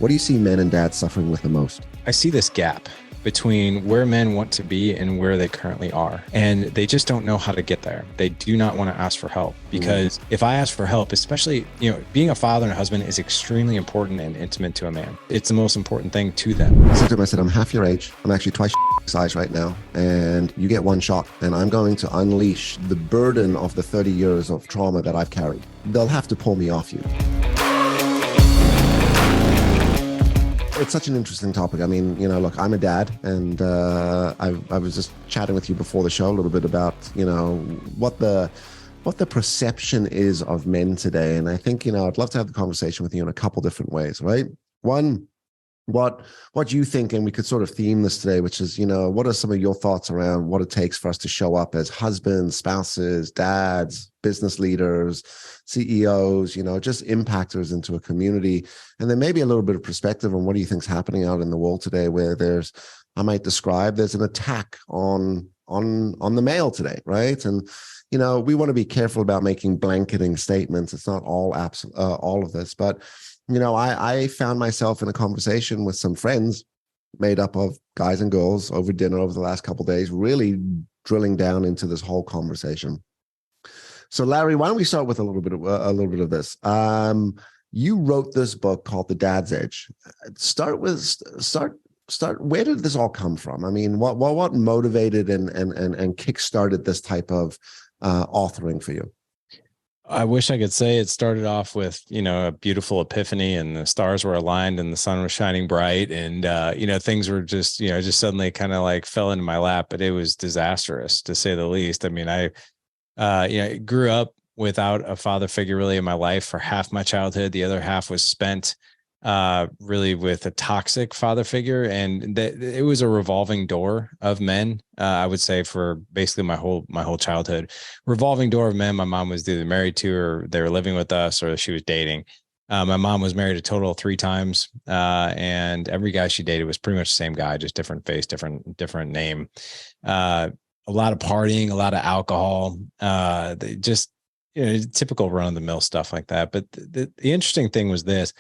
What do you see men and dads suffering with the most? I see this gap between where men want to be and where they currently are. And they just don't know how to get there. They do not want to ask for help because if I ask for help, especially, being a father and a husband is extremely important and intimate to a man. It's the most important thing to them. I said to him, I said, I'm half your age. I'm actually twice size right now. And you get one shot. And I'm going to unleash the burden of the 30 years of trauma that I've carried. They'll have to pull me off you. It's such an interesting topic. I mean, look, I'm a dad, and I was just chatting with you before the show a little bit about, what the perception is of men today. And I think, I'd love to have the conversation with you in a couple different ways, right? One, what you think, and we could sort of theme this today, which is, what are some of your thoughts around what it takes for us to show up as husbands, spouses, dads, business leaders, CEOs, just impactors into a community. And then maybe a little bit of perspective on what do you think's happening out in the world today, where there's an attack on the male today, right? And we want to be careful about making blanketing statements. It's not all of this, but I found myself in a conversation with some friends made up of guys and girls over dinner over the last couple of days, really drilling down into this whole conversation. So, Larry, why don't we start with a little bit of this? You wrote this book called The Dad's Edge. Start. Where did this all come from? I mean, what motivated and kickstarted this type of authoring for you? I wish I could say it started off with, a beautiful epiphany and the stars were aligned and the sun was shining bright and, things were just suddenly kind of like fell into my lap, but it was disastrous to say the least. I mean, I grew up without a father figure really in my life for half my childhood. The other half was spent really with a toxic father figure. And it was a revolving door of men. I would say for basically my whole childhood, revolving door of men. My mom was either married to, or they were living with us, or she was dating. My mom was married a total of 3 times. And every guy she dated was pretty much the same guy, just different face, different name. A lot of partying, a lot of alcohol, typical run of the mill stuff like that. But the interesting thing was this.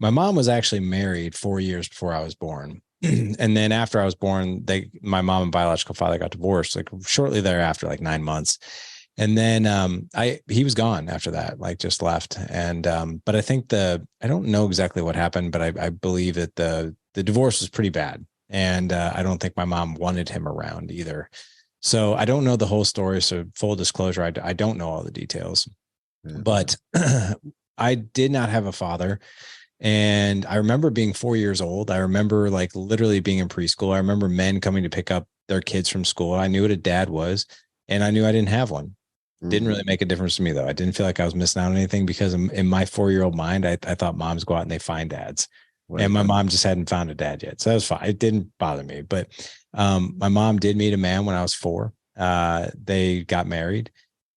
My mom was actually married 4 years before I was born. And then after I was born, my mom and biological father got divorced, like shortly thereafter, like 9 months. And then he was gone after that, like just left. And but I think I don't know exactly what happened, but I believe that the divorce was pretty bad. And I don't think my mom wanted him around either. So I don't know the whole story. So full disclosure, I don't know all the details. Yeah. But I did not have a father. And I remember being 4 years old. I remember like literally being in preschool. I remember men coming to pick up their kids from school. I knew what a dad was, and I knew I didn't have one. Mm-hmm. Didn't really make a difference to me though. I didn't feel like I was missing out on anything because in my 4-year-old mind, I thought moms go out and they find dads. Right. And my mom just hadn't found a dad yet. So that was fine. It didn't bother me. But my mom did meet a man when I was 4. They got married,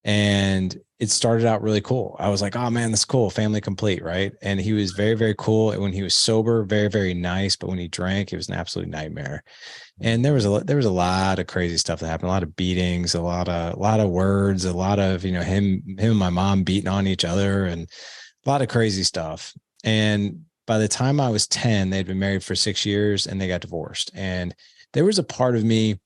and it started out really cool. I was like, oh man, that's cool. Family complete. Right. And he was very, very cool. And when he was sober, very, very nice. But when he drank, it was an absolute nightmare. And there was a lot of crazy stuff that happened, a lot of beatings, a lot of words, a lot of, him and my mom beating on each other, and a lot of crazy stuff. And by the time I was 10, they'd been married for 6 years and they got divorced. And there was a part of me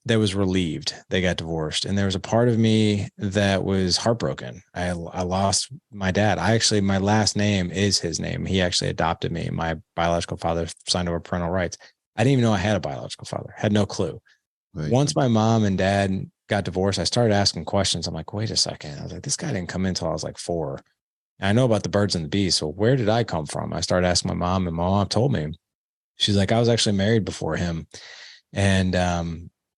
that was relieved they got divorced. And there was a part of me that was heartbroken. I lost my dad. My last name is his name. He actually adopted me. My biological father signed over parental rights. I didn't even know I had a biological father. Had no clue. Right. Once my mom and dad got divorced, I started asking questions. I'm like, wait a second. I was like, this guy didn't come in until I was like 4. And I know about the birds and the bees. So where did I come from? I started asking my mom, and my mom told me. She's like, I was actually married before him. And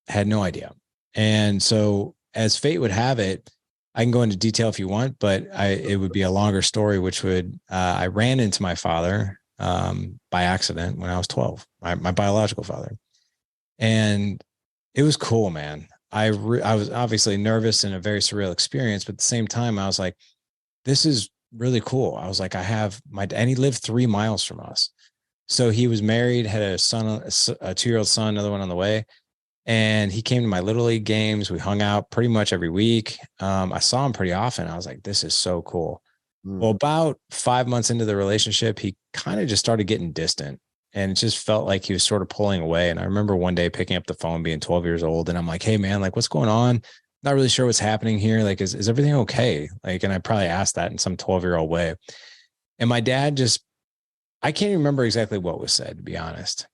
had no idea. And so as fate would have it, I can go into detail if you want, but it would be a longer story, which would, I ran into my father by accident when I was 12, my biological father. And it was cool, man. I was obviously nervous and a very surreal experience, but at the same time, I was like, this is really cool. I was like, and he lived 3 miles from us. So he was married, had a son, a 2-year-old son, another one on the way. And he came to my Little League games. We hung out pretty much every week. I saw him pretty often. I was like, this is so cool. Well, about 5 months into the relationship, he kind of just started getting distant, and it just felt like he was sort of pulling away. And I remember one day picking up the phone, being 12 years old, and I'm like, hey man, like what's going on? Not really sure what's happening here. Like, is everything okay? Like, and I probably asked that in some 12-year-old way. And my dad just, I can't remember exactly what was said, to be honest.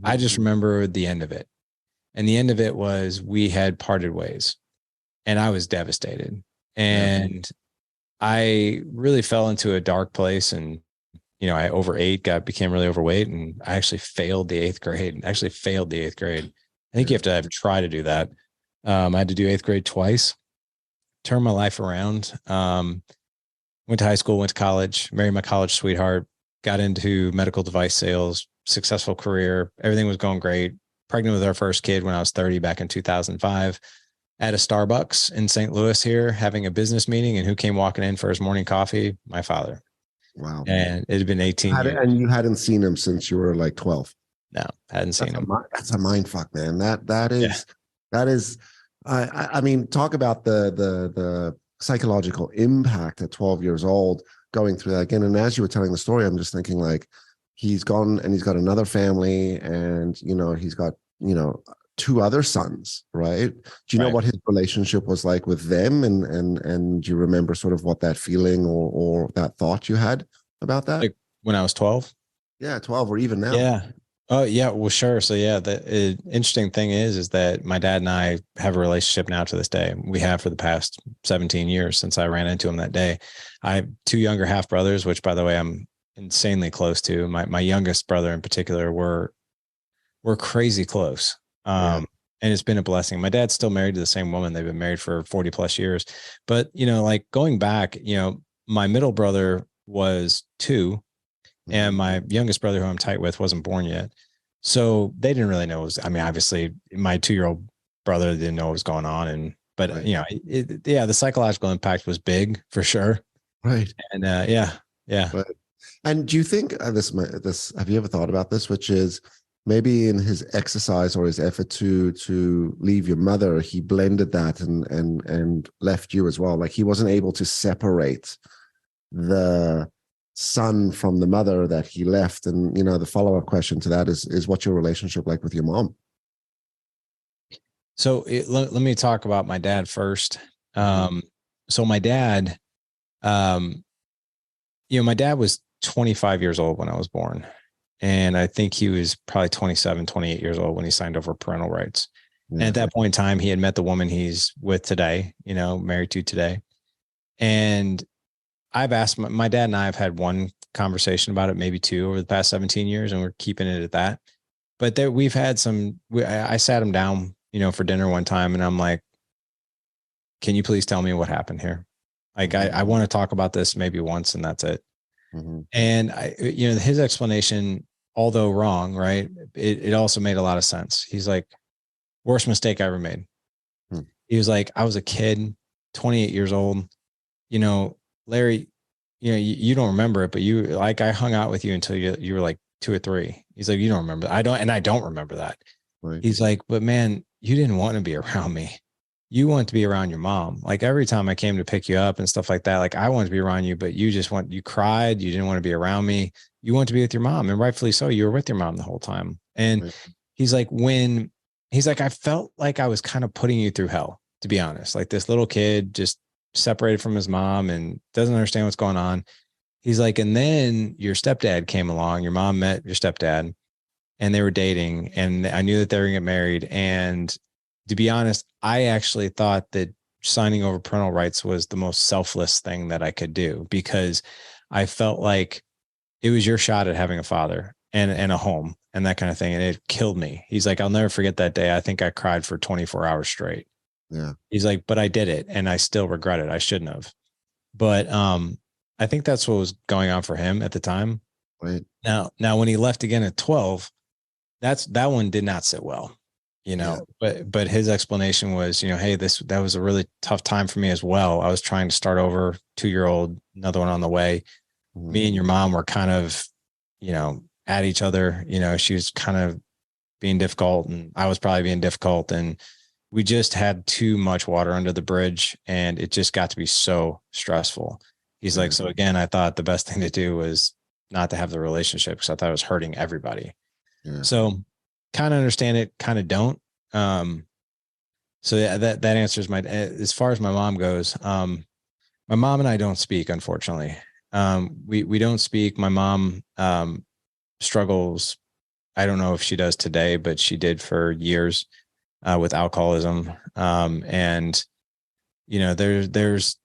I just remember the end of it. And the end of it was we had parted ways, and I was devastated. And I really fell into a dark place, and I overate, became really overweight, and I actually failed the eighth grade. I think you have to try to do that. I had to do eighth grade twice, turn my life around. Went to high school, went to college, married my college sweetheart, got into medical device sales, successful career. Everything was going great. Pregnant with our first kid when I was 30 back in 2005 at a Starbucks in St. Louis here, having a business meeting. And who came walking in for his morning coffee? My father. Wow. And it had been 18 years. And you hadn't seen him since you were like 12. No, hadn't seen him. That's a mind fuck, man. That is, I mean, talk about the psychological impact at 12 years old going through that again. And as you were telling the story, I'm just thinking like, he's gone and he's got another family, and, he's got, two other sons, right? Do you know what his relationship was like with them? And do you remember sort of what that feeling or that thought you had about that? Like when I was 12? Yeah, 12 or even now. Yeah. Oh yeah. Well, sure. So yeah, the interesting thing is that my dad and I have a relationship now to this day. We have for the past 17 years since I ran into him that day. I have two younger half brothers, which by the way, I'm insanely close to. My youngest brother in particular, we're crazy close. And it's been a blessing. My dad's still married to the same woman. They've been married for 40 plus years, but like going back, my middle brother was 2, and my youngest brother, who I'm tight with, wasn't born yet. So they didn't really know. Obviously my 2-year-old brother didn't know what was going on. But the psychological impact was big for sure. Right. And yeah. Right. And do you think this, have you ever thought about this, which is maybe in his exercise or his effort to leave your mother, he blended that and left you as well. Like he wasn't able to separate the son from the mother that he left. And, the follow-up question to that is what's your relationship like with your mom? So let me talk about my dad first. So my dad, my dad was 25 years old when I was born. And I think he was probably 27, 28 years old when he signed over parental rights. And at that point in time, he had met the woman he's with today, married to today. And I've asked my dad and I have had one conversation about it, maybe 2 over the past 17 years, and we're keeping it at that. But there, we've had I sat him down, for dinner one time, and I'm like, can you please tell me what happened here? Like, I want to talk about this maybe once, and that's it. And his explanation, although wrong, right, it also made a lot of sense. He's like, worst mistake I ever made. He was like, I was a kid, 28 years old, Larry, you don't remember it, but I hung out with you until you were like 2 or 3. He's like, you don't remember. I don't remember that. Right. He's like, but man, you didn't want to be around me. You want to be around your mom. Like every time I came to pick you up and stuff like that, like I wanted to be around you, but you cried. You didn't want to be around me. You want to be with your mom, and rightfully so. You were with your mom the whole time. And he's like, I felt like I was kind of putting you through hell, to be honest. Like this little kid just separated from his mom and doesn't understand what's going on. He's like, and then your stepdad came along. Your mom met your stepdad, and they were dating, and I knew that they were going to get married. And to be honest, I actually thought that signing over parental rights was the most selfless thing that I could do, because I felt like it was your shot at having a father and a home and that kind of thing. And it killed me. He's like, I'll never forget that day. I think I cried for 24 hours straight. Yeah. He's like, but I did it, and I still regret it. I shouldn't have. But I think that's what was going on for him at the time. Right. Now when he left again at 12, that one did not sit well. But his explanation was, hey, that was a really tough time for me as well. I was trying to start over, 2-year-old, another one on the way. Me and your mom were kind of, at each other. She was kind of being difficult, and I was probably being difficult, and we just had too much water under the bridge, and it just got to be so stressful. He's like, so again, I thought the best thing to do was not to have the relationship because I thought it was hurting everybody. Yeah. So kind of understand it, kind of don't. So yeah, that answers as far as my mom goes. My mom and I don't speak, unfortunately. We don't speak. My mom struggles. I don't know if she does today, but she did for years with alcoholism. And there's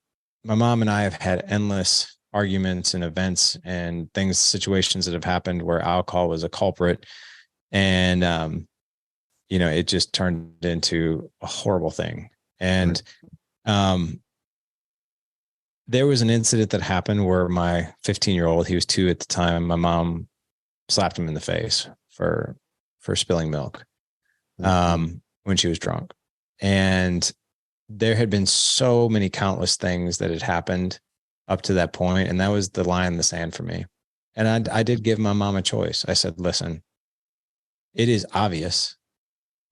my mom and I have had endless arguments and events and situations that have happened where alcohol was a culprit. And it just turned into a horrible thing. And there was an incident that happened where my 15-year-old, he was 2 at the time, my mom slapped him in the face for spilling milk when she was drunk. And there had been so many countless things that had happened up to that point, and that was the line in the sand for me. And I did give my mom a choice. I said, listen, it is obvious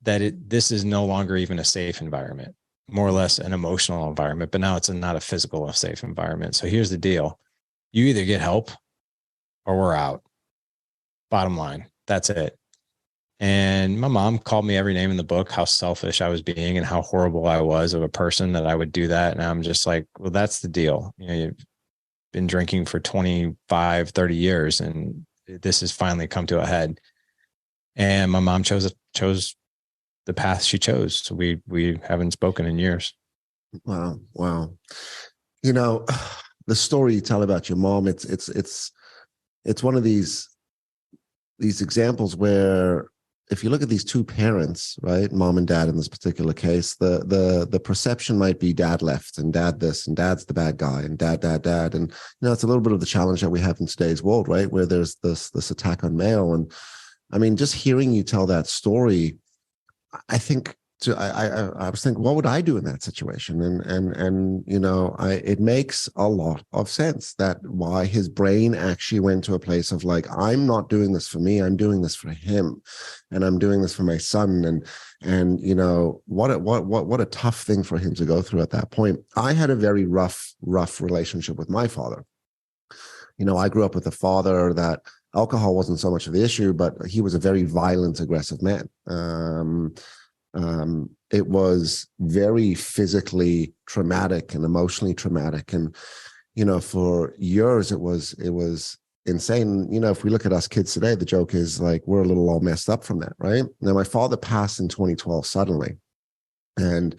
that this is no longer even a safe environment, more or less an emotional environment, but now it's not a physical or safe environment. So here's the deal. You either get help or we're out. Bottom line, that's it. And my mom called me every name in the book, how selfish I was being and how horrible I was of a person that I would do that. And I'm just like, well, that's the deal. You've been drinking for 25, 30 years, and this has finally come to a head. And my mom chose the path she chose. So we haven't spoken in years. Wow. The story you tell about your mom, it's one of these examples where if you look at these two parents, right, mom and dad in this particular case, the perception might be dad left and dad this and dad's the bad guy and dad. And, it's a little bit of the challenge that we have in today's world, right, where there's this attack on male. And I mean, just hearing you tell that story, I think I was thinking, what would I do in that situation? And it makes a lot of sense that why his brain actually went to a place of like, I'm not doing this for me, I'm doing this for him, and I'm doing this for my son. And what a tough thing for him to go through at that point. I had a very rough relationship with my father. I grew up with a father that alcohol wasn't so much of the issue, but he was a very violent, aggressive man. It was very physically traumatic and emotionally traumatic. And, for years it was insane. If we look at us kids today, the joke is like, we're a little all messed up from that, right? Now, my father passed in 2012 suddenly. And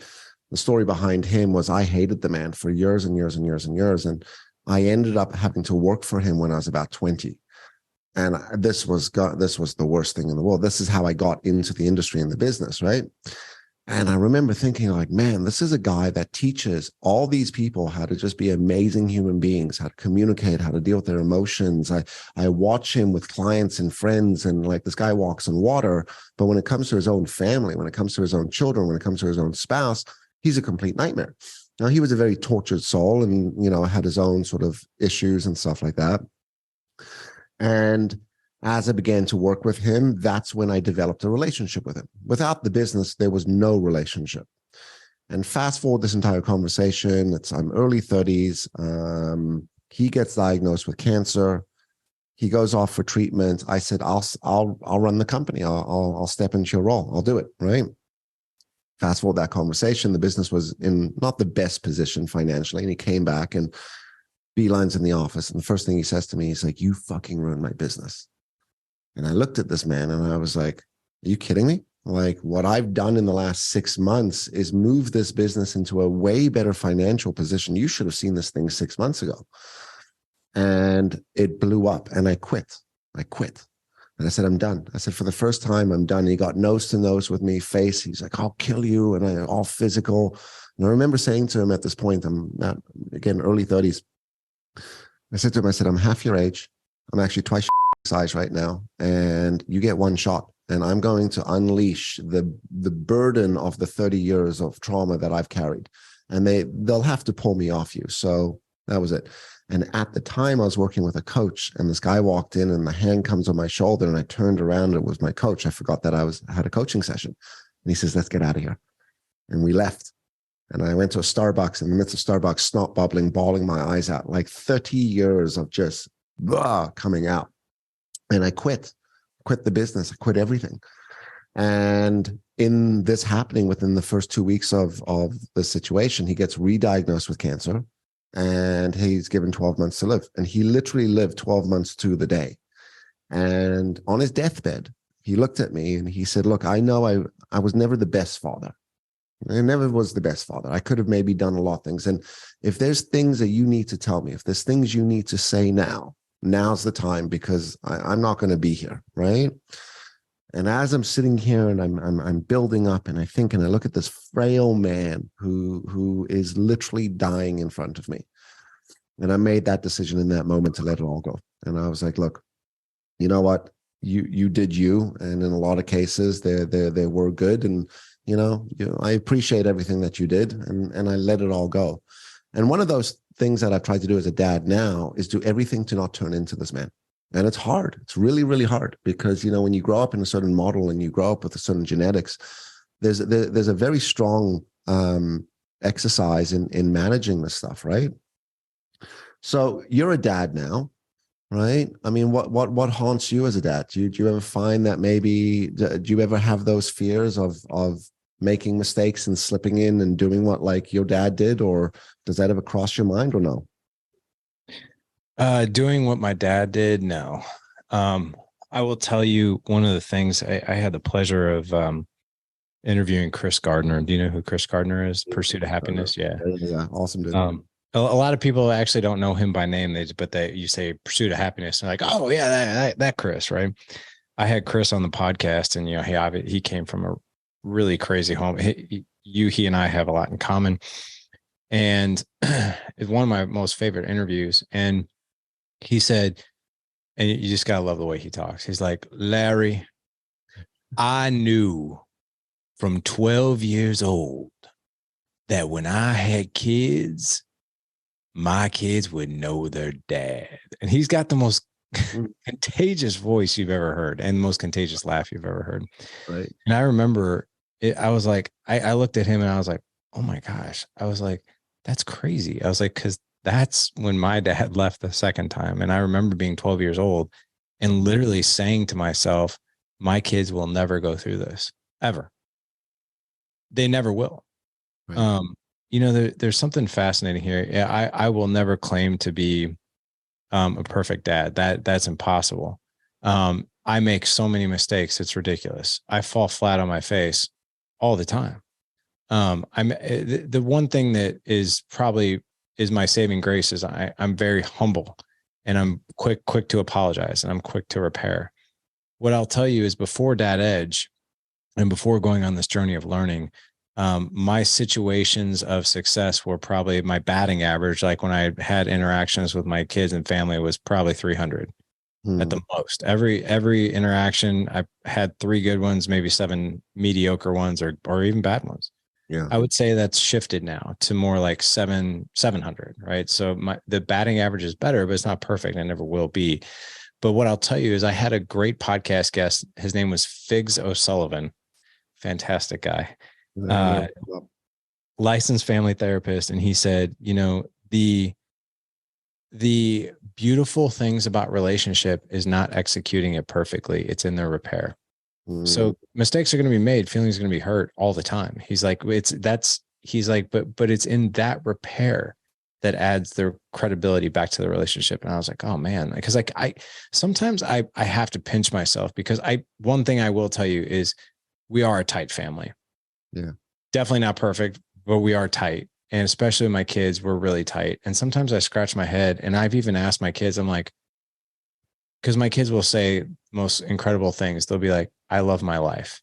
the story behind him was I hated the man for years and years and years and years. And I ended up having to work for him when I was about 20. And this was the worst thing in the world. This is how I got into the industry and the business, right? And I remember thinking like, man, this is a guy that teaches all these people how to just be amazing human beings, how to communicate, how to deal with their emotions. I watch him with clients and friends, and like, this guy walks on water, but when it comes to his own family, when it comes to his own children, when it comes to his own spouse, he's a complete nightmare. Now, he was a very tortured soul and, had his own sort of issues and stuff like that. And as I began to work with him, that's when I developed a relationship with him. Without the business, there was no relationship. And fast forward this entire conversation, I'm early 30s. He gets diagnosed with cancer. He goes off for treatment. I said, I'll run the company. I'll step into your role. I'll do it, right? Fast forward that conversation, the business was in not the best position financially. And he came back and beelines in the office. And the first thing he says to me, he's like, you fucking ruined my business. And I looked at this man and I was like, are you kidding me? Like, what I've done in the last 6 months is move this business into a way better financial position. You should have seen this thing 6 months ago. And it blew up and I quit. And I said, I'm done. I said, for the first time, I'm done. He got nose to nose with me, face. He's like, I'll kill you. And all physical. And I remember saying to him at this point, I'm not, again, early 30s. I said to him, I'm half your age. I'm actually twice your size right now. And you get one shot. And I'm going to unleash the burden of the 30 years of trauma that I've carried. And they'll have to pull me off you. So that was it. And at the time I was working with a coach, and this guy walked in and the hand comes on my shoulder, and I turned around and it was my coach. I forgot that I had a coaching session. And he says, let's get out of here. And we left. And I went to a Starbucks, in the midst of Starbucks, snot bubbling, bawling my eyes out, like 30 years of just coming out. And I quit the business. I quit everything. And in this happening within the first 2 weeks of the situation, he gets re-diagnosed with cancer and he's given 12 months to live. And he literally lived 12 months to the day. And on his deathbed, he looked at me and he said, look, I know I was never the best father. I never was the best father. I could have maybe done a lot of things. And if there's things that you need to tell me, if there's things you need to say now, now's the time, because I'm not going to be here, right? And as I'm sitting here and I'm building up, and I think, and I look at this frail man who is literally dying in front of me. And I made that decision in that moment to let it all go. And I was like, look, you know what? You did you. And in a lot of cases, they were good. And, I appreciate everything that you did. And I let it all go. And one of those things that I've tried to do as a dad now is do everything to not turn into this man. And it's hard. It's really, really hard because, when you grow up in a certain model and you grow up with a certain genetics, there's a very strong exercise in managing this stuff, right? So you're a dad now, right? I mean, what haunts you as a dad? Do you ever find that maybe, do you ever have those fears of making mistakes and slipping in and doing what like your dad did? Or does that ever cross your mind or no? Doing what my dad did, no. I will tell you one of the things I had the pleasure of interviewing Chris Gardner. Do you know who Chris Gardner is? Pursuit of Happiness. Yeah. Yeah. Awesome dude. A lot of people actually don't know him by name. You say Pursuit of Happiness and like, oh yeah, that Chris, right? I had Chris on the podcast, and he came from a really crazy home. He and I have a lot in common, and it's one of my most favorite interviews. And he said, and you just gotta love the way he talks. He's like, Larry, I knew from 12 years old that when I had kids, my kids would know their dad. And he's got the most contagious voice you've ever heard and the most contagious laugh you've ever heard. Right. And I remember I was like, I looked at him and I was like, oh my gosh. I was like, that's crazy. I was like, because that's when my dad left the second time. And I remember being 12 years old and literally saying to myself, my kids will never go through this ever. They never will. Right. There's something fascinating here. Yeah, I will never claim to be a perfect dad. That's impossible. I make so many mistakes. It's ridiculous. I fall flat on my face all the time. The one thing that is probably is my saving grace is I'm very humble and I'm quick to apologize and I'm quick to repair. What I'll tell you is before Dad Edge and before going on this journey of learning, my situations of success were probably my batting average. Like when I had interactions with my kids and family, was probably 300 at the most. Every interaction, I had 3 good ones, maybe 7 mediocre ones, or even bad ones. Yeah, I would say that's shifted now to more like 700, right? So the batting average is better, but it's not perfect and never will be. But what I'll tell you is I had a great podcast guest. His name was Figs O'Sullivan. Fantastic guy. Licensed family therapist. And he said, the beautiful things about relationship is not executing it perfectly. It's in their repair. So mistakes are going to be made. Feelings are going to be hurt all the time. He's like, but it's in that repair that adds their credibility back to the relationship. And I was like, oh man, because sometimes I have to pinch myself because one thing I will tell you is we are a tight family. Yeah. Definitely not perfect, but we are tight. And especially my kids, we're really tight. And sometimes I scratch my head and I've even asked my kids, I'm like, because my kids will say most incredible things. They'll be like, I love my life.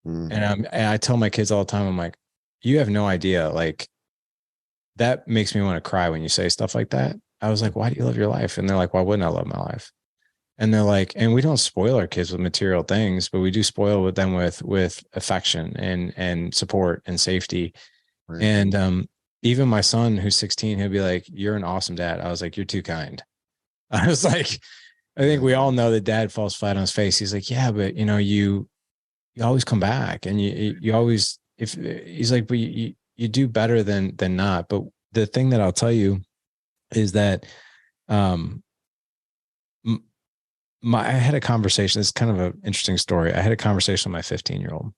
And I tell my kids all the time, I'm like, you have no idea. Like that makes me want to cry when you say stuff like that. I was like, why do you love your life? And they're like, why wouldn't I love my life? And they're like, and we don't spoil our kids with material things, but we do spoil with them with affection and support and safety. Right. And even my son, who's 16, he'll be like, you're an awesome dad. I was like, you're too kind. I was like, I think we all know that dad falls flat on his face. He's like, yeah, but you always come back and you always, if he's like, but you do better than not. But the thing that I'll tell you is that, I had a conversation. It's kind of an interesting story. I had a conversation with my 15-year-old,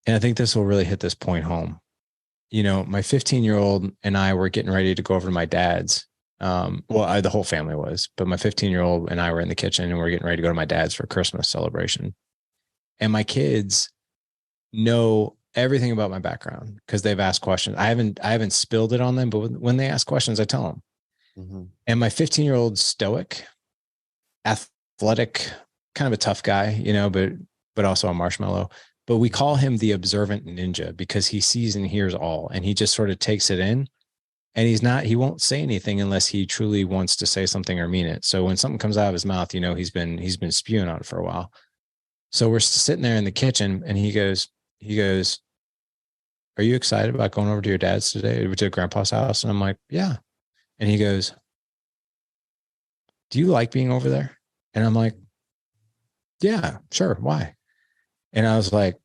and I think this will really hit this point home. My 15-year-old and I were getting ready to go over to my dad's. The whole family was, but my 15-year-old and I were in the kitchen and we're getting ready to go to my dad's for Christmas celebration. And my kids know everything about my background because they've asked questions. I haven't spilled it on them, but when they ask questions, I tell them. Mm-hmm. And my 15-year-old stoic, athletic, kind of a tough guy, but also a marshmallow. But we call him the observant ninja because he sees and hears all, and he just sort of takes it in. And he won't say anything unless he truly wants to say something or mean it. So when something comes out of his mouth, he's been spewing on it for a while. So we're sitting there in the kitchen and he goes, "Are you excited about going over to your dad's today, to grandpa's house?" And I'm like, "Yeah." And he goes, "Do you like being over there?" And I'm like, "Yeah, sure. Why?" And I was like,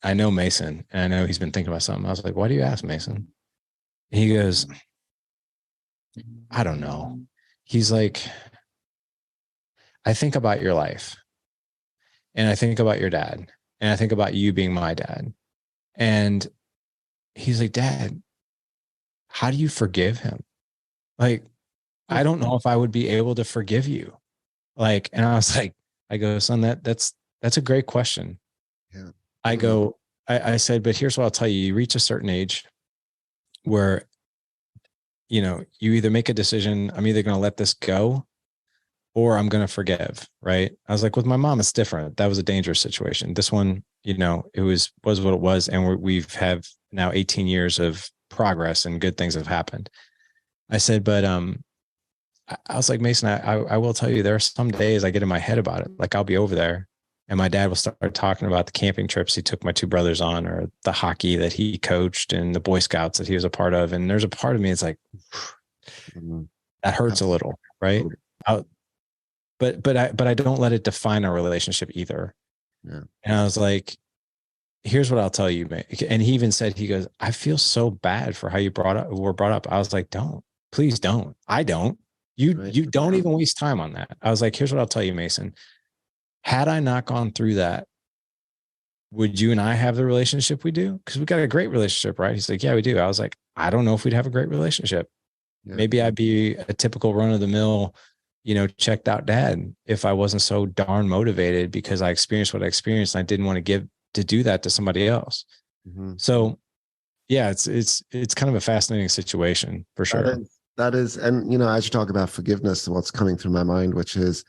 "I know Mason, and I know he's been thinking about something." I was like, "Why do you ask, Mason?" And he goes, "I don't know." He's like, "I think about your life, and I think about your dad, and I think about you being my dad." And he's like, "Dad, how do you forgive him? Like, I don't know if I would be able to forgive you." Like, and I was like, I go, "Son, that's a great question." Yeah. I go, I said, "But here's what I'll tell you. You reach a certain age where, you either make a decision, I'm either going to let this go or I'm going to forgive." Right. I was like, with my mom, it's different. That was a dangerous situation. This one, it was what it was. And we've have now 18 years of progress and good things have happened. I said, but, I was like, "Mason, I will tell you, there are some days I get in my head about it. Like I'll be over there and my dad will start talking about the camping trips he took my two brothers on, or the hockey that he coached and the Boy Scouts that he was a part of. And there's a part of me, it's like, that hurts a little. Right. But I don't let it define our relationship either." Yeah. And I was like, "Here's what I'll tell you, man." And he even said, he goes, "I feel so bad for how you were brought up." I was like, please don't. I don't. You don't even waste time on that. I was like, "Here's what I'll tell you, Mason. Had I not gone through that, would you and I have the relationship we do? Because we got a great relationship, right?" He's like, "Yeah, we do." I was like, "I don't know if we'd have a great relationship. Yeah. Maybe I'd be a typical run of the mill, checked out dad if I wasn't so darn motivated because I experienced what I experienced and I didn't want to do that to somebody else." Mm-hmm. So yeah, it's kind of a fascinating situation for sure. That is, and as you talk about forgiveness, what's coming through my mind, which is,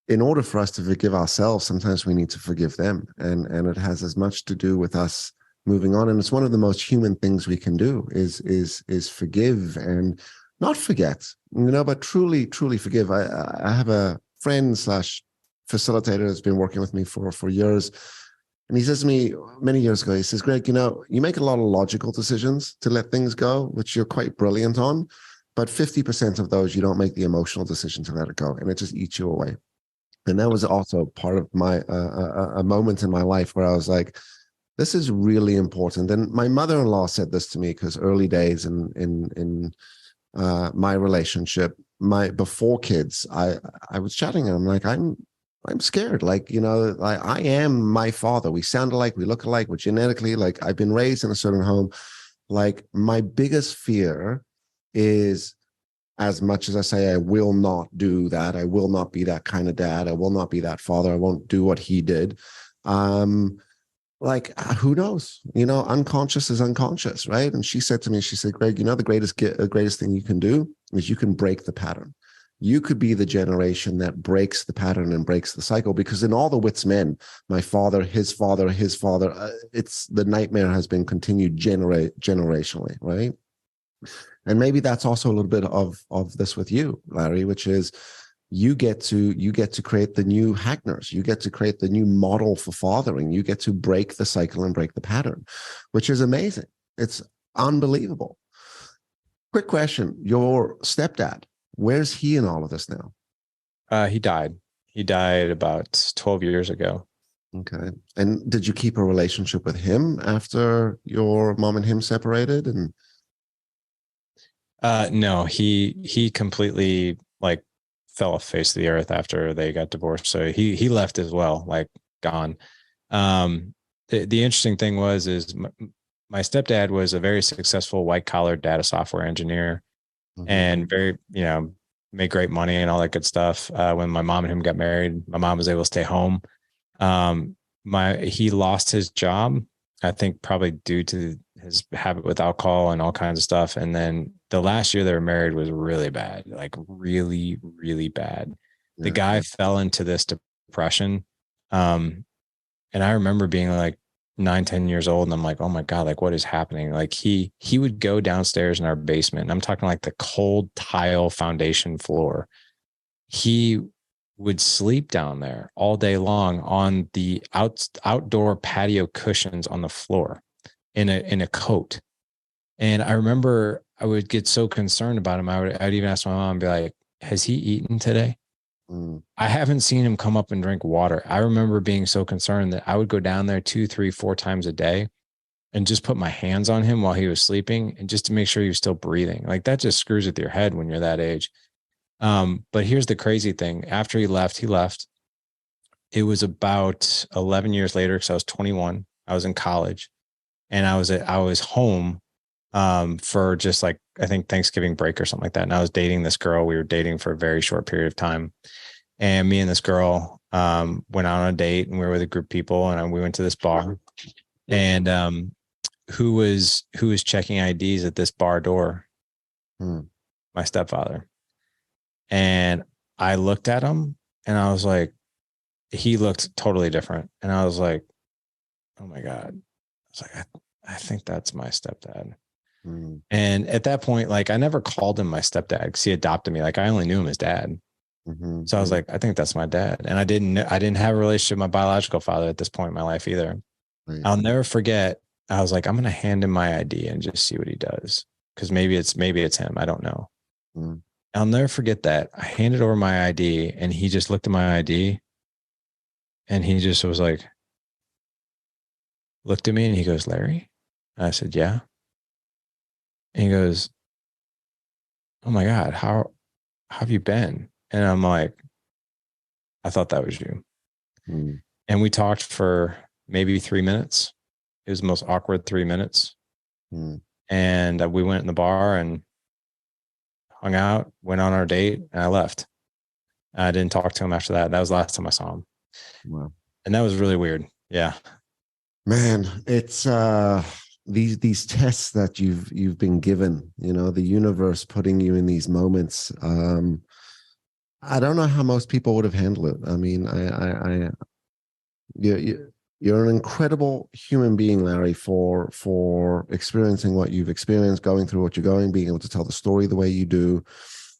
in order for us to forgive ourselves, sometimes we need to forgive them, and it has as much to do with us moving on. And it's one of the most human things we can do is forgive and not forget, but truly forgive. I have a friend / facilitator that's been working with me for years. And he says to me many years ago, he says, "Greg, you make a lot of logical decisions to let things go, which you're quite brilliant on, but 50% of those, you don't make the emotional decision to let it go, and it just eats you away." And that was also part of my a moment in my life where I was like, this is really important. And my mother-in-law said this to me, because early days in my relationship, before kids, I was chatting and I'm like, I'm scared. Like, I am my father. We sound alike, we look alike, we're genetically, like, I've been raised in a certain home. Like, my biggest fear is, as much as I say, I will not do that, I will not be that kind of dad, I will not be that father, I won't do what he did. Like, who knows? Unconscious is unconscious, right? And she said to me, she said, "Greg, the greatest thing you can do is you can break the pattern. You could be the generation that breaks the pattern and breaks the cycle." Because in all the Wits Men, my father, his father, it's the nightmare has been continued generationally, right? And maybe that's also a little bit of this with you, Larry, which is you get to create the new Hagners. You get to create the new model for fathering. You get to break the cycle and break the pattern, which is amazing. It's unbelievable. Quick question. Your stepdad, where's he in all of this now? He died. He died about 12 years ago. Okay. And did you keep a relationship with him after your mom and him separated? And no, he completely fell off the face of the earth after they got divorced. So he left as well, like gone. The interesting thing is my stepdad was a very successful white collar data software engineer, and very, made great money and all that good stuff. When my mom and him got married, my mom was able to stay home. He lost his job, I think probably due to his habit with alcohol and all kinds of stuff. And then the last year they were married was really bad, like really, really bad. The guy fell into this depression. And I remember being like 9, 10 years old. And I'm like, oh my God, like what is happening? Like he would go downstairs in our basement. And I'm talking like the cold tile foundation floor. He would sleep down there all day long on the outdoor patio cushions on the floor in a coat. And I remember I would get so concerned about him. I'd even ask my mom and be like, has he eaten today? I haven't seen him come up and drink water. I remember being so concerned that I would go down there 2, 3, 4 times a day and just put my hands on him while he was sleeping, and just to make sure he was still breathing. Like that just screws with your head when you're that age. But here's the crazy thing. After he left. It was about 11 years later, because I was 21. I was in college, and I was home for just like, I think Thanksgiving break or something like that. And I was dating this girl. We were dating for a very short period of time. And me and this girl went out on a date, and we were with a group of people, and we went to this bar. And who was checking IDs at this bar door? My stepfather. And I looked at him, and I was like, he looked totally different. And I was like, oh my God. I was like, I think that's my stepdad. And at that point, like I never called him my stepdad because he adopted me. Like I only knew him as dad. So I was like, I think that's my dad. And I didn't have a relationship with my biological father at this point in my life either. I'll never forget. I was like, I'm going to hand him my ID and just see what he does. Cause maybe it's him. I don't know. I'll never forget that. I handed over my ID, and he just looked at my ID, and he just was like, looked at me, and he goes, Larry? And I said, yeah. And he goes, oh my God, how have you been? And I'm like, I thought that was you. And we talked for maybe 3 minutes. It was the most awkward 3 minutes. And we went in the bar and hung out, went on our date, and I left. I didn't talk to him after that. That was the last time I saw him. Wow. And that was really weird. Yeah. Man, it's these tests that you've been given, the universe putting you in these moments. I don't know how most people would have handled it. I mean, you're an incredible human being, Larry, for experiencing what you've experienced, going through what you're going, being able to tell the story the way you do.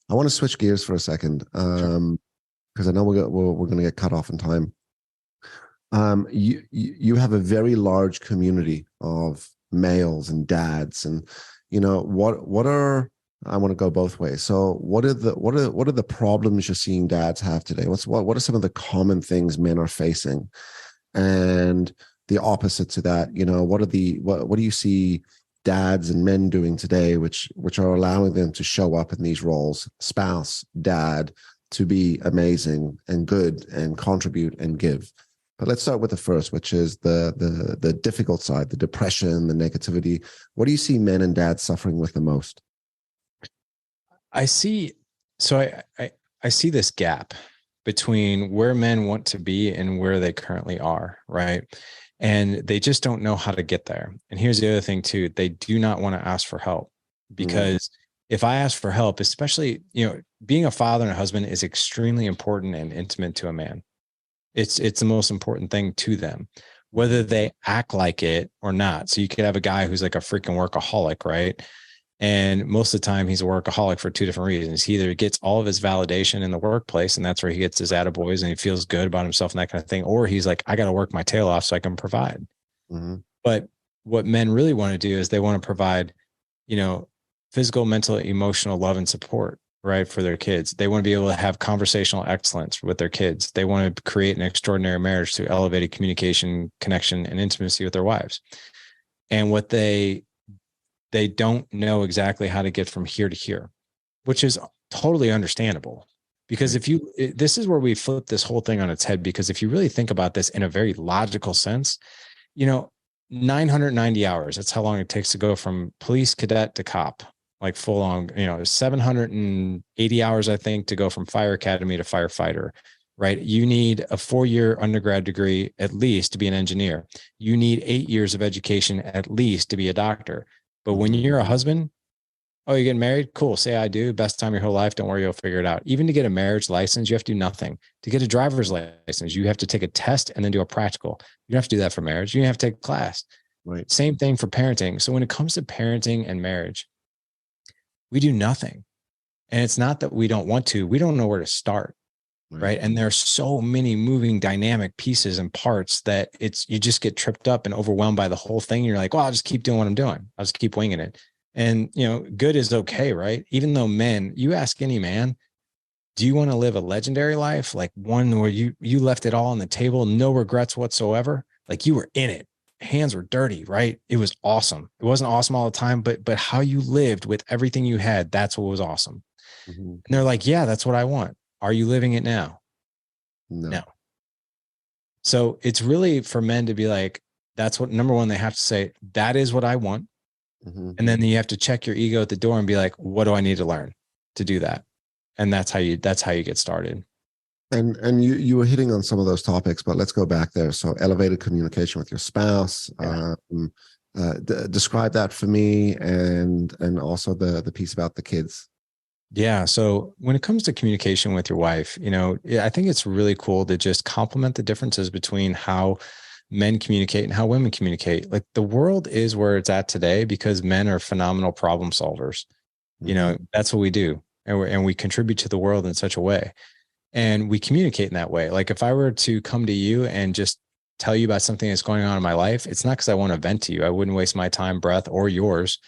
I want to switch gears for a second, because I know we're going to get cut off in time. You have a very large community of males and dads, and what are, I want to go both ways. So what are the problems you're seeing dads have today? What are some of the common things men are facing, and the opposite to that? What do you see dads and men doing today, which are allowing them to show up in these roles, spouse, dad, to be amazing and good and contribute and give? But let's start with the first, which is the difficult side, the depression, the negativity. What do you see men and dads suffering with the most? I see this gap between where men want to be and where they currently are, right? And they just don't know how to get there. And here's the other thing too. They do not want to ask for help, because if I ask for help, especially, being a father and a husband is extremely important and intimate to a man. It's the most important thing to them, whether they act like it or not. So you could have a guy who's like a freaking workaholic, right? And most of the time he's a workaholic for 2 different reasons. He either gets all of his validation in the workplace, and that's where he gets his attaboys and he feels good about himself and that kind of thing. Or he's like, I got to work my tail off so I can provide. But what men really want to do is they want to provide, physical, mental, emotional love and support, right, for their kids. They want to be able to have conversational excellence with their kids. They want to create an extraordinary marriage through elevated communication, connection, and intimacy with their wives. And what they don't know exactly how to get from here to here, which is totally understandable. Because this is where we flip this whole thing on its head, because if you really think about this in a very logical sense, 990 hours, that's how long it takes to go from police cadet to cop, like full on, 780 hours, I think, to go from fire academy to firefighter, right? You need a 4-year undergrad degree at least to be an engineer. You need 8 years of education at least to be a doctor. But when you're a husband, oh, you're getting married? Cool. Say I do. Best time of your whole life. Don't worry, you'll figure it out. Even to get a marriage license, you have to do nothing. To get a driver's license, you have to take a test and then do a practical. You don't have to do that for marriage. You have to take a class. Right. Same thing for parenting. So when it comes to parenting and marriage, we do nothing. And it's not that we don't want to. We don't know where to start. Right. And there are so many moving dynamic pieces and parts that you just get tripped up and overwhelmed by the whole thing. You're like, well, I'll just keep doing what I'm doing. I'll just keep winging it. And, good is okay, right? Even though men, you ask any man, do you want to live a legendary life? Like one where you left it all on the table, no regrets whatsoever. Like you were in it. Hands were dirty, right? It was awesome. It wasn't awesome all the time, but how you lived with everything you had, that's what was awesome. And they're like, yeah, that's what I want. Are you living it now? No. So it's really for men to be like, that's what, number one, they have to say, that is what I want. And then you have to check your ego at the door and be like, what do I need to learn to do that? And that's how you get started. And you were hitting on some of those topics, but let's go back there. So elevated communication with your spouse, describe that for me, and also the piece about the kids. Yeah. So when it comes to communication with your wife, I think it's really cool to just complement the differences between how men communicate and how women communicate. Like the world is where it's at today because men are phenomenal problem solvers. That's what we do. And we contribute to the world in such a way. And we communicate in that way. Like if I were to come to you and just tell you about something that's going on in my life, it's not because I want to vent to you. I wouldn't waste my time, breath, or yours.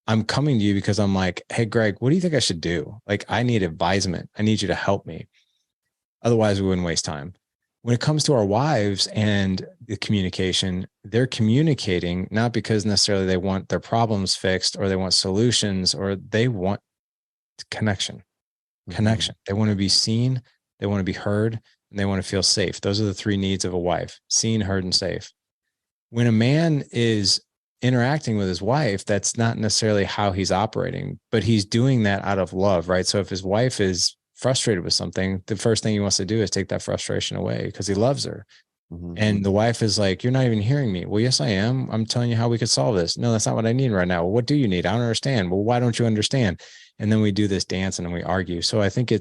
I'm coming to you because I'm like, hey, Greg, what do you think I should do? Like, I need advisement. I need you to help me. Otherwise, we wouldn't waste time. When it comes to our wives and the communication, they're communicating not because necessarily they want their problems fixed or they want solutions, or they want connection. They want to be seen, they want to be heard, and they want to feel safe. Those are the 3 needs of a wife: seen, heard, and safe. When a man is interacting with his wife, that's not necessarily how he's operating, but he's doing that out of love, right? So if his wife is frustrated with something, the first thing he wants to do is take that frustration away because he loves her. And the wife is like, you're not even hearing me. Well, yes, I am. I'm telling you how we could solve this. No, that's not what I need right now. Well, what do you need? I don't understand. Well, why don't you understand? And then we do this dance and then we argue. So I think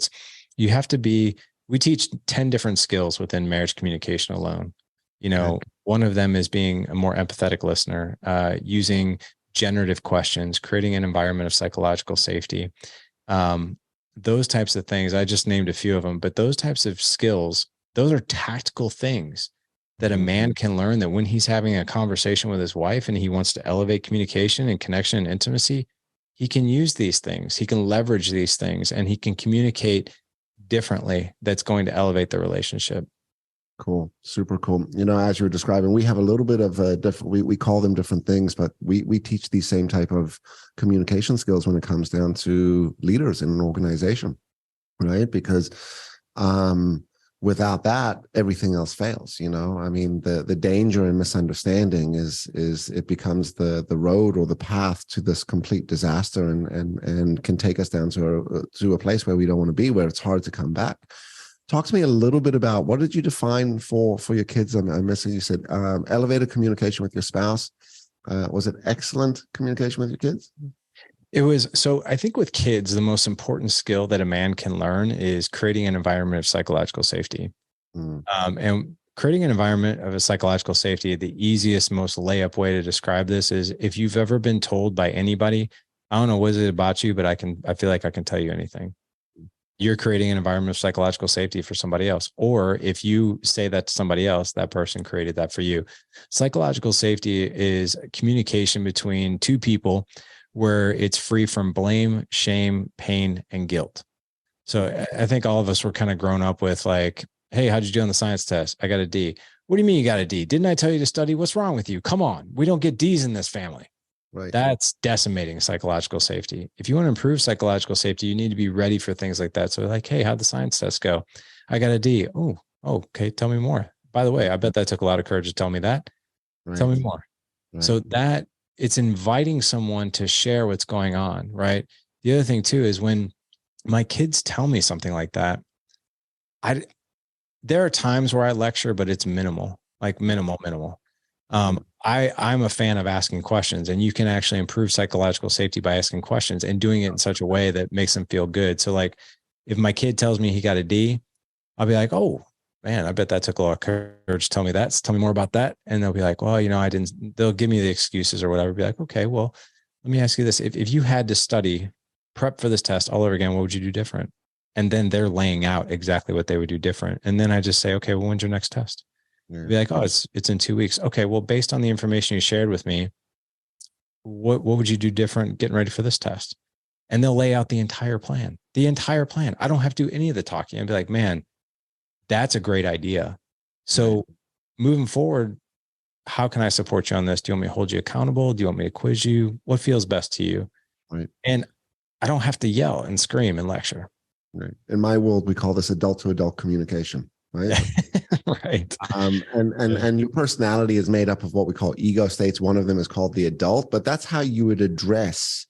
we teach 10 different skills within marriage communication alone. One of them is being a more empathetic listener, using generative questions, creating an environment of psychological safety. Those types of things. I just named a few of them, but those types of skills, those are tactical things that a man can learn, that when he's having a conversation with his wife and he wants to elevate communication and connection and intimacy, he can use these things. He can leverage these things and he can communicate differently. That's going to elevate the relationship. Cool. Super cool. As you're describing, we have a little bit of a different, we call them different things, but we teach these same type of communication skills when it comes down to leaders in an organization, right? Because without that, everything else fails. The danger in misunderstanding is it becomes the road or the path to this complete disaster and can take us down to a place where we don't want to be, where it's hard to come back. Talk to me a little bit about, what did you define for your kids? I'm missing, you said elevated communication with your spouse. Was it excellent communication with your kids? It was. So I think with kids, the most important skill that a man can learn is creating an environment of psychological safety. And creating an environment of a psychological safety, the easiest, most layup way to describe this is, if you've ever been told by anybody, I don't know what is it about you, but I feel like I can tell you anything. You're creating an environment of psychological safety for somebody else. Or if you say that to somebody else, that person created that for you. Psychological safety is communication between 2 people where it's free from blame, shame, pain, and guilt. So I think all of us were kind of grown up with like, hey, how'd you do on the science test? I got a D. What do you mean you got a D? Didn't I tell you to study? What's wrong with you? Come on. We don't get D's in this family. Right. That's decimating psychological safety. If you want to improve psychological safety, you need to be ready for things like that. So like, hey, how'd the science test go? I got a D. Oh, okay. Tell me more. By the way, I bet that took a lot of courage to tell me that. Tell Right. me more. Right. So that it's inviting someone to share what's going on, right? The other thing too is when my kids tell me something like that, there are times where I lecture, but it's minimal, like minimal. I'm a fan of asking questions, and you can actually improve psychological safety by asking questions and doing it in such a way that makes them feel good. So like if my kid tells me he got a D, I'll be like, oh man, I bet that took a lot of courage. Tell me that. Tell me more about that. And they'll be like, well, I didn't, they'll give me the excuses or whatever. Be like, okay, well, let me ask you this. If you had to study, prep for this test all over again, what would you do different? And then they're laying out exactly what they would do different. And then I just say, okay, well, when's your next test? Yeah. Be like, oh, it's in 2 weeks. Okay, well, based on the information you shared with me, what would you do different getting ready for this test? And they'll lay out the entire plan. The entire plan. I don't have to do any of the talking. I'd be like, man, that's a great idea. So moving forward, how can I support you on this? Do you want me to hold you accountable? Do you want me to quiz you? What feels best to you? Right. And I don't have to yell and scream and lecture. Right. In my world, we call this adult to adult communication. Right. Right. And your personality is made up of what we call ego states. One of them is called the adult, but that's how you would address,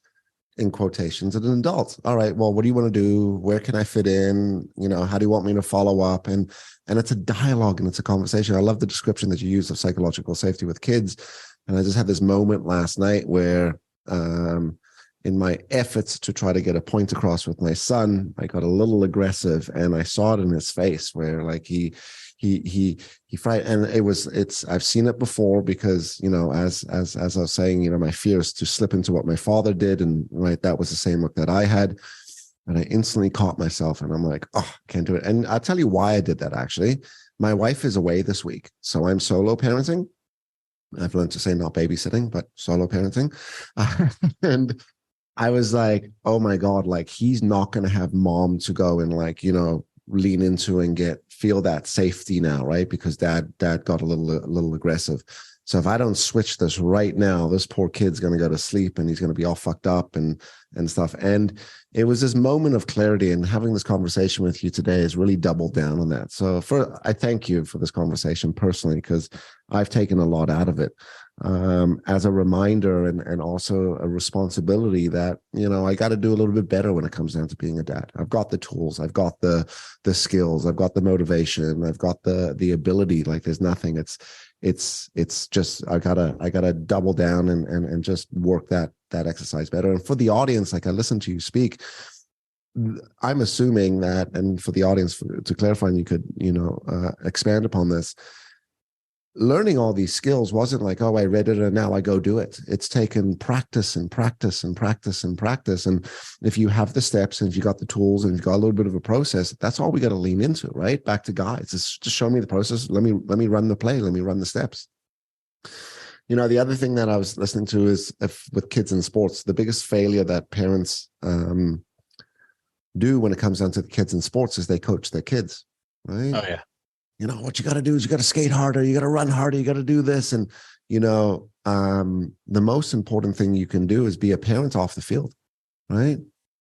in quotations, an adult. All right, well, what do you want to do? Where can I fit in? How do you want me to follow up? And it's a dialogue and it's a conversation. I love the description that you use of psychological safety with kids. And I just had this moment last night where in my efforts to try to get a point across with my son, I got a little aggressive, and I saw it in his face where like he fried, and I've seen it before because, as I was saying, my fear is to slip into what my father did. And right, that was the same look that I had. And I instantly caught myself and I'm like, oh, I can't do it. And I'll tell you why I did that. Actually, my wife is away this week, so I'm solo parenting. I've learned to say not babysitting, but solo parenting. And I was like, oh my God, like he's not going to have mom to go and like, lean into and feel that safety now, right? Because dad got a little aggressive. So if I don't switch this right now, this poor kid's going to go to sleep and he's going to be all fucked up and stuff. And it was this moment of clarity, and having this conversation with you today has really doubled down on that. So I thank you for this conversation personally, because I've taken a lot out of it. As a reminder and also a responsibility that, I got to do a little bit better when it comes down to being a dad. I've got the tools, I've got the skills, I've got the motivation, I've got the ability. Like there's nothing. It's just, I gotta double down and just work that exercise better. And for the audience, like I listened to you speak, I'm assuming that, and for the audience to clarify, and you could, expand upon this, learning all these skills wasn't like, oh, I read it and now I go do it. It's taken practice and practice and practice and practice. And if you have the steps and if you got the tools and you've got a little bit of a process, that's all we got to lean into, right? Back to guides. Just show me the process. Let me run the play. Let me run the steps. The other thing that I was listening to is with kids in sports, the biggest failure that parents do when it comes down to the kids in sports is they coach their kids, right? Oh yeah. What you got to do is you got to skate harder, you got to run harder, you got to do this. And, the most important thing you can do is be a parent off the field, right?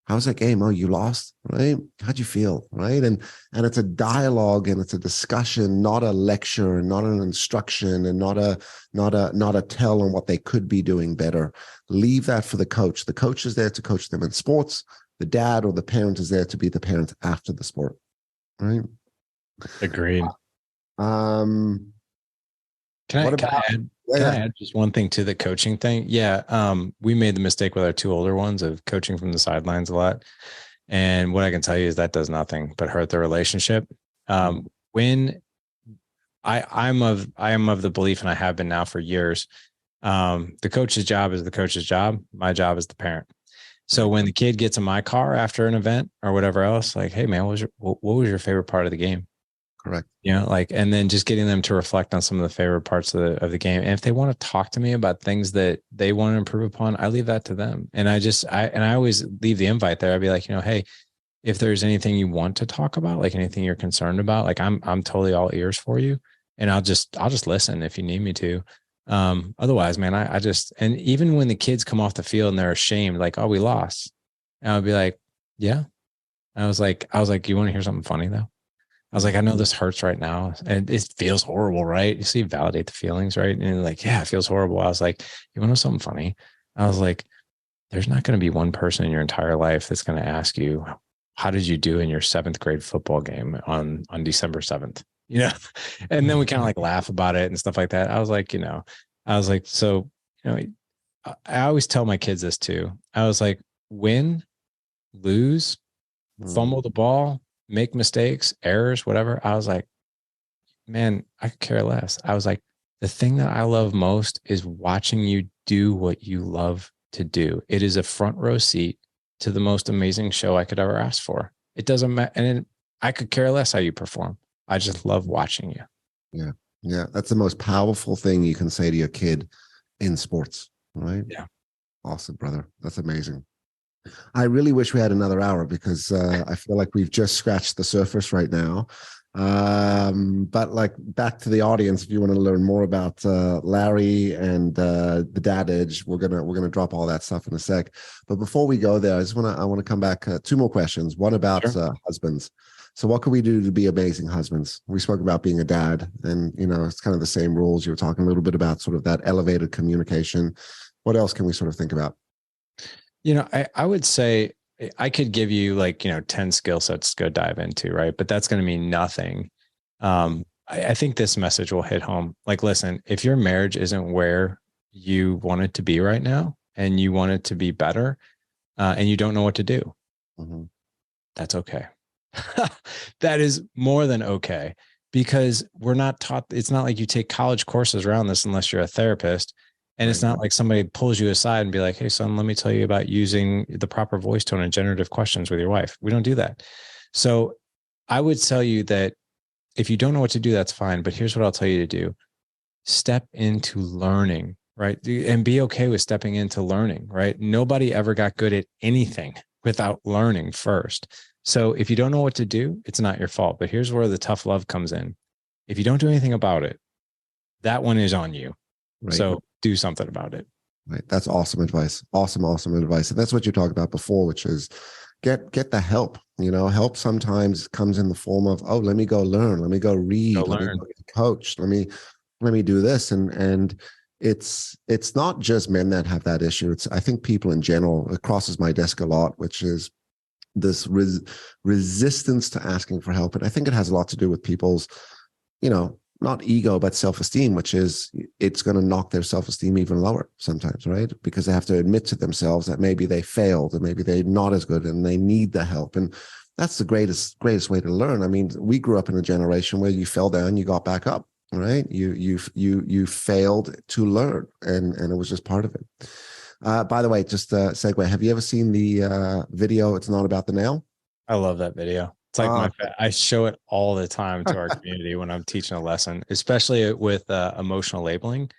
How's that game? Oh, you lost, right? How'd you feel, right? And it's a dialogue and it's a discussion, not a lecture and not an instruction and not a tell on what they could be doing better. Leave that for the coach. The coach is there to coach them in sports. The dad or the parent is there to be the parent after the sport, right? Agreed. Can I add just one thing to the coaching thing? Yeah. We made the mistake with our two older ones of coaching from the sidelines a lot. And what I can tell you is that does nothing but hurt the relationship. When I am of the belief, and I have been now for years, the coach's job is the coach's job. My job is the parent. So when the kid gets in my car after an event or whatever else, like, hey man, what was your favorite part of the game? Correct. And then just getting them to reflect on some of the favorite parts of the game. And if they want to talk to me about things that they want to improve upon, I leave that to them. And I always leave the invite there. I'd be like, hey, if there's anything you want to talk about, like anything you're concerned about, like I'm totally all ears for you. And I'll just listen if you need me to. Otherwise, man, I just, and even when the kids come off the field and they're ashamed, like, oh, we lost. And I would be like, yeah. I was like, you want to hear something funny though? I was like, I know this hurts right now and it feels horrible, right? You see, validate the feelings, right? And you're like, yeah, it feels horrible. I was like, you want to know something funny? I was like, there's not going to be one person in your entire life that's going to ask you, how did you do in your 7th grade football game on December 7th? You know, and then we kind of like laugh about it and stuff like that. I was like, so, I always tell my kids this too. I was like, win, lose, fumble the ball, make mistakes, errors, whatever. I was like, man, I could care less. I was like, the thing that I love most is watching you do what you love to do. It is a front row seat to the most amazing show I could ever ask for. It doesn't matter. And I could care less how you perform. I just love watching you. Yeah. Yeah. That's the most powerful thing you can say to your kid in sports, right? Yeah. Awesome, brother. That's amazing. I really wish we had another hour because I feel like we've just scratched the surface right now. But like back to the audience, if you want to learn more about Larry and the Dad Edge, we're gonna drop all that stuff in a sec. But before we go there, I want to come back 2 more questions. One about husbands. So what can we do to be amazing husbands? We spoke about being a dad, and it's kind of the same rules. You were talking a little bit about sort of that elevated communication. What else can we sort of think about? I would say I could give you 10 skill sets to go dive into, right? But that's going to mean nothing. I think this message will hit home. Like, listen, if your marriage isn't where you want it to be right now and you want it to be better and you don't know what to do, that's okay. That is more than okay, because we're not taught. It's not like you take college courses around this unless you're a therapist. And it's not like somebody pulls you aside and be like, hey, son, let me tell you about using the proper voice tone and generative questions with your wife. We don't do that. So I would tell you that if you don't know what to do, that's fine. But here's what I'll tell you to do. Step into learning, right? And be okay with stepping into learning, right? Nobody ever got good at anything without learning first. So if you don't know what to do, it's not your fault. But here's where the tough love comes in. If you don't do anything about it, that one is on you. Right. So do something about it. Right. That's awesome advice. Awesome advice. And that's what you talked about before, which is get the help. Help sometimes comes in the form of, oh, let me go learn. Let me go read. Let me go get coached. Let me do this. And it's not just men that have that issue. I think people in general, it crosses my desk a lot, which is this resistance to asking for help. And I think it has a lot to do with people's, not ego, but self-esteem, which is it's going to knock their self-esteem even lower sometimes, right? Because they have to admit to themselves that maybe they failed and maybe they're not as good and they need the help. And that's the greatest way to learn. I mean, we grew up in a generation where you fell down, you got back up, right? You failed to learn, and it was just part of it. By the way, just a segue. Have you ever seen the video, It's Not About the Nail? I love that video. It's like I show it all the time to our community when I'm teaching a lesson, especially with emotional labeling,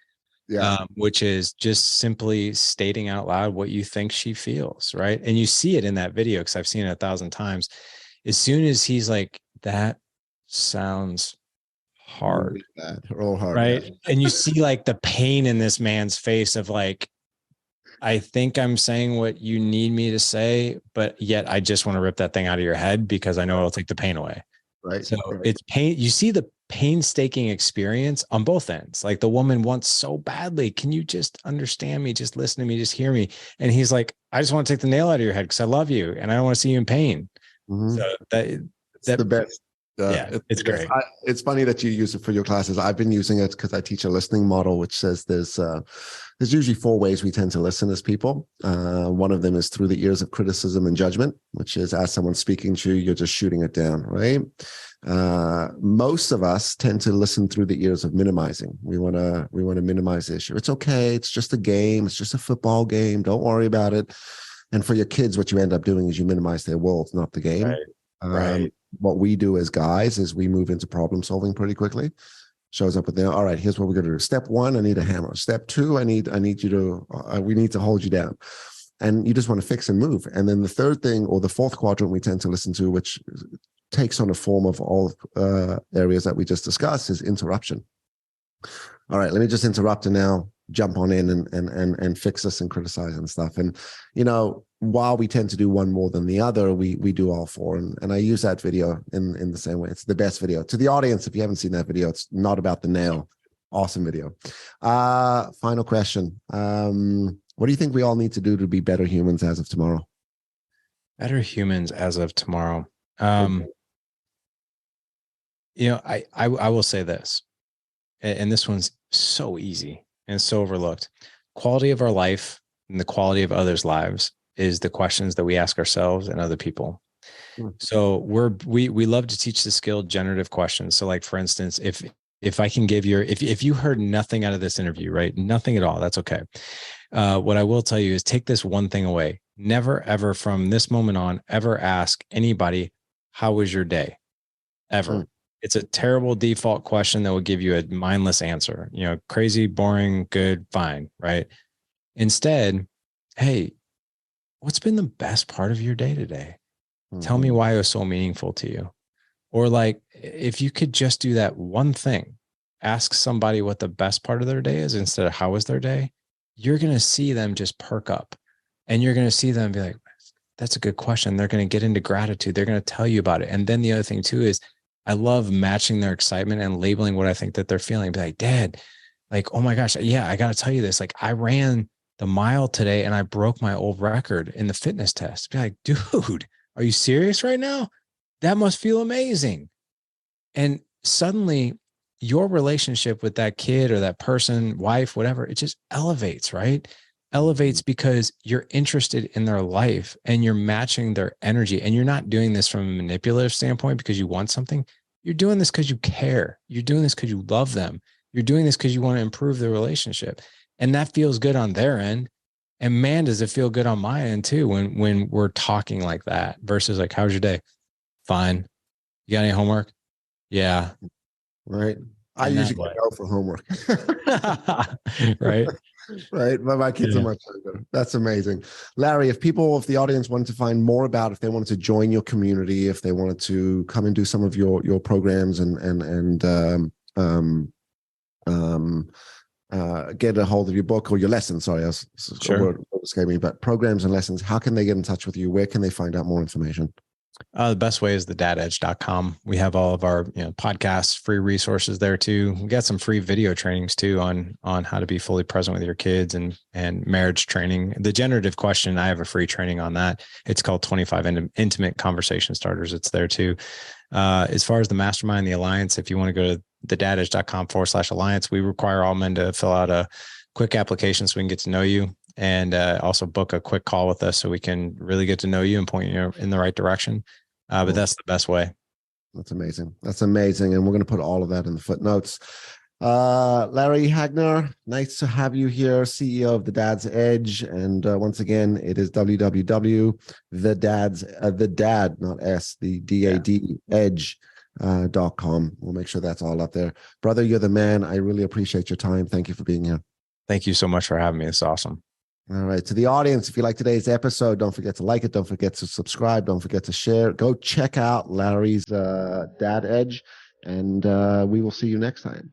which is just simply stating out loud what you think she feels, right? And you see it in that video because I've seen it 1,000 times. As soon as he's like, that sounds hard, right? And you see like the pain in this man's face of like, I think I'm saying what you need me to say, but yet I just want to rip that thing out of your head because I know it'll take the pain away. Right. So it's pain. You see the painstaking experience on both ends. Like the woman wants so badly. Can you just understand me? Just listen to me. Just hear me. And he's like, I just want to take the nail out of your head because I love you and I don't want to see you in pain. So that's the best. It's great. It's funny that you use it for your classes. I've been using it because I teach a listening model, which says there's usually 4 ways we tend to listen as people. One of them is through the ears of criticism and judgment, which is as someone's speaking to you, you're just shooting it down, right? Most of us tend to listen through the ears of minimizing. We want to minimize the issue. It's okay. It's just a game. It's just a football game. Don't worry about it. And for your kids, what you end up doing is you minimize their world, not the game. Right. What we do as guys is we move into problem solving pretty quickly. Shows up with them. All right, here's what we're going to do. Step 1, I need a hammer. Step 2, I need you to, we need to hold you down. And you just want to fix and move. And then the third thing, or the fourth quadrant we tend to listen to, which takes on a form of all areas that we just discussed, is interruption. All right, let me just interrupt and now jump on in and fix this and criticize and stuff. And while we tend to do one more than the other, we do all four. And I use that video in the same way. It's the best video. To the audience, if you haven't seen that video, it's not about the nail. Awesome video. Final question. What do you think we all need to do to be better humans as of tomorrow? Better humans as of tomorrow. I will say this, and this one's so easy and so overlooked. Quality of our life and the quality of others' lives is the questions that we ask ourselves and other people. So we love to teach the skill generative questions. So like, for instance, if I can give if you heard nothing out of this interview, right? Nothing at all, that's okay. What I will tell you is take this one thing away. Never, ever from this moment on, ever ask anybody, how was your day? Ever. It's a terrible default question that will give you a mindless answer. Crazy, boring, good, fine, right? Instead, hey, what's been the best part of your day today? Tell me why it was so meaningful to you. Or like, if you could just do that one thing, ask somebody what the best part of their day is instead of how was their day, you're going to see them just perk up, and you're going to see them be like, that's a good question. They're going to get into gratitude. They're going to tell you about it. And then the other thing too is I love matching their excitement and labeling what I think that they're feeling. Be like, Dad, like, oh my gosh, yeah, I got to tell you this. Like, I ran the mile today and I broke my old record in the fitness test. Be like, dude, are you serious right now? That must feel amazing. And suddenly your relationship with that kid or that person, wife, whatever, it just elevates, right? Elevates because you're interested in their life and you're matching their energy. And you're not doing this from a manipulative standpoint because you want something. You're doing this because you care. You're doing this because you love them. You're doing this because you want to improve the relationship. And that feels good on their end. And man, does it feel good on my end too when we're talking like that versus like, how's your day? Fine. You got any homework? Yeah. Right. I usually go for homework. Right. Right. But my kids are much younger. That's amazing. Larry, if the audience wanted to find more about, if they wanted to join your community, if they wanted to come and do some of your programs and get a hold of your book or your lessons, sorry, Sure. Escaped me, but programs and lessons, how can they get in touch with you? Where can they find out more information? The best way is thedadedge.com. We have all of our podcasts, free resources there too. We got some free video trainings too on how to be fully present with your kids and marriage training. The generative question, I have a free training on that. It's called 25 Intimate Conversation Starters. It's there too. As far as the mastermind, the alliance, if you want to go to thedadedge.com/alliance, we require all men to fill out a quick application so we can get to know you. And also book a quick call with us so we can really get to know you and point you in the right direction. But that's the best way. That's amazing. That's amazing. And we're going to put all of that in the footnotes. Larry Hagner, nice to have you here, CEO of The Dad's Edge. And once again, it is edge.com. We'll make sure that's all up there. Brother, you're the man. I really appreciate your time. Thank you for being here. Thank you so much for having me. It's awesome. All right. To the audience, if you like today's episode, don't forget to like it. Don't forget to subscribe. Don't forget to share. Go check out Larry's Dad Edge, and we will see you next time.